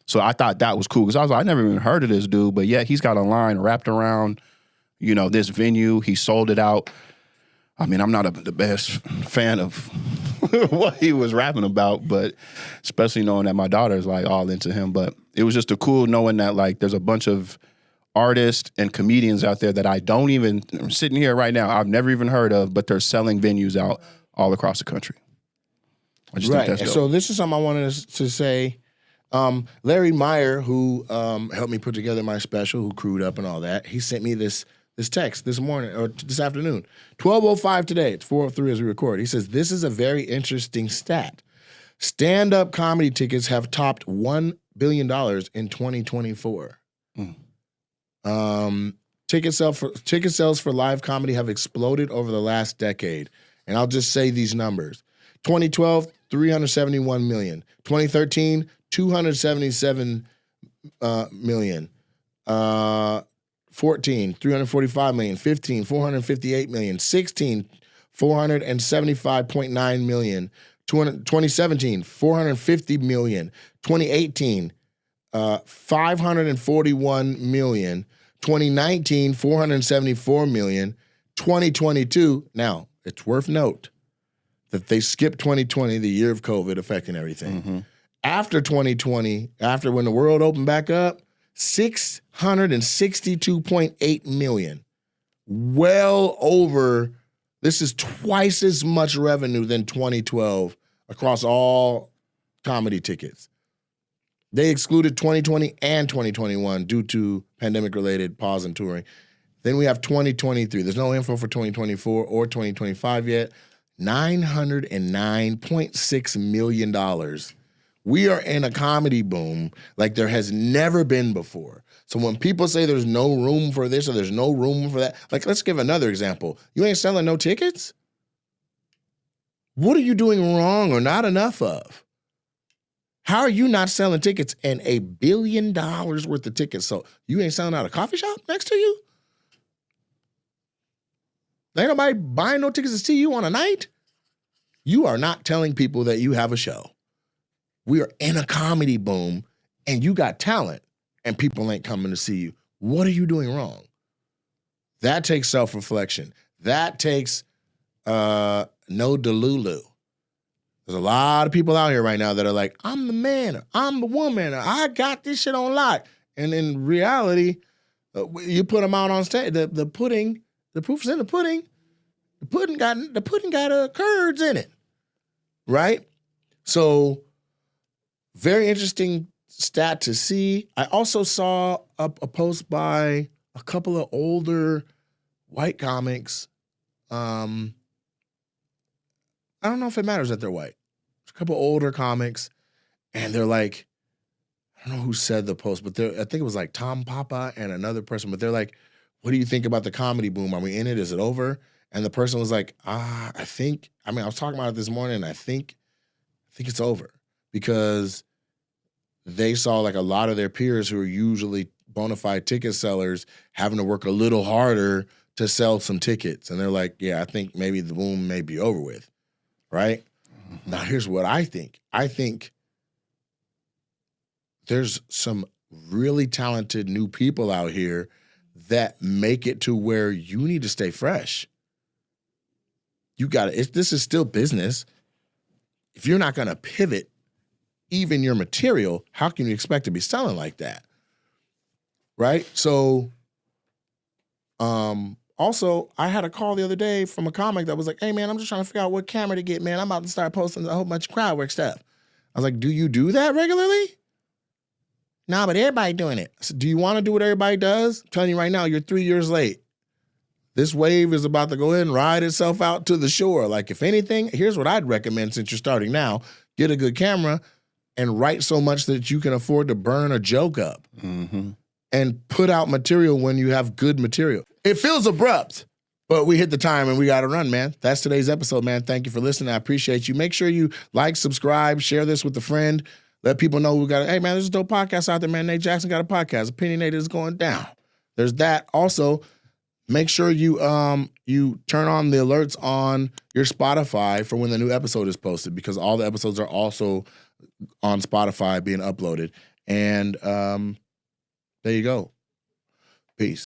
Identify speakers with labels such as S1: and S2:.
S1: So I thought that was cool because I was like, I never even heard of this dude, but yeah, he's got a line wrapped around, this venue. He sold it out. I mean, I'm not the best fan of what he was rapping about, but especially knowing that my daughter is like all into him. But it was just a cool knowing that like there's a bunch of artists and comedians out there that I'm sitting here right now, I've never even heard of, but they're selling venues out all across the country. I just think that's dope.
S2: So this is something I wanted to say. Larry Meyer, who helped me put together my special, who crewed up and all that, he sent me this text this morning or this afternoon, 12:05 today. It's 4:03 as we record. He says, this is a very interesting stat. Stand-up comedy tickets have topped $1 billion in 2024. Ticket sales for live comedy have exploded over the last decade. And I'll just say these numbers. 2012, 371 million. 2013, 277 million. 14, 345 million. 15, 458 million. 16, 475.9 million. 2017, 450 million. 2018, 541 million. 2019, 474 million. 2022, now, it's worth note that they skipped 2020, the year of COVID affecting everything. Mm-hmm. After 2020, after when the world opened back up, 662.8 million. Well over, this is twice as much revenue than 2012 across all comedy tickets. They excluded 2020 and 2021 due to pandemic-related pause in touring. Then we have 2023. There's no info for 2024 or 2025 yet. $909.6 million. We are in a comedy boom like there has never been before. So when people say there's no room for this or there's no room for that, like let's give another example. You ain't selling no tickets? What are you doing wrong or not enough of? How are you not selling tickets and $1 billion worth of tickets? So you ain't selling out a coffee shop next to you? Ain't nobody buying no tickets to see you on a night? You are not telling people that you have a show. We are in a comedy boom and you got talent and people ain't coming to see you. What are you doing wrong? That takes self-reflection. That takes no delulu. There's a lot of people out here right now that are like, I'm the man, or I'm the woman, or I got this shit on lock. And in reality, you put them out on stage. The proof's in the pudding. The pudding got curds in it, right? So, very interesting stat to see. I also saw a post by a couple of older white comics. I don't know if it matters that they're white. There's a couple older comics, and they're like, I don't know who said the post, but I think it was like Tom Papa and another person, but they're like, what do you think about the comedy boom? Are we in it? Is it over? And the person was like, I was talking about it this morning, and I think it's over because they saw like a lot of their peers who are usually bona fide ticket sellers having to work a little harder to sell some tickets. And they're like, yeah, I think maybe the boom may be over with, right? Mm-hmm. Now, here's what I think. I think there's some really talented new people out here that make it to where you need to stay fresh. This is still business. If you're not going to pivot even your material, how can you expect to be selling like that? Right? So, also, I had a call the other day from a comic that was like, hey, man, I'm just trying to figure out what camera to get, man. I'm about to start posting a whole bunch of crowd work stuff. I was like, do you do that regularly? Nah, but everybody doing it. I said, do you want to do what everybody does? I'm telling you right now, you're 3 years late. This wave is about to go ahead and ride itself out to the shore. Like, if anything, here's what I'd recommend since you're starting now. Get a good camera and write so much that you can afford to burn a joke up. Mm-hmm. And put out material when you have good material. It feels abrupt, but we hit the time and we got to run, man. That's today's episode, man. Thank you for listening. I appreciate you. Make sure you like, subscribe, share this with a friend. Let people know hey, man, there's a dope podcast out there, man. Nate Jackson got a podcast. Opinionated is going down. There's that. Also, make sure you turn on the alerts on your Spotify for when the new episode is posted because all the episodes are also on Spotify being uploaded. And there you go. Peace.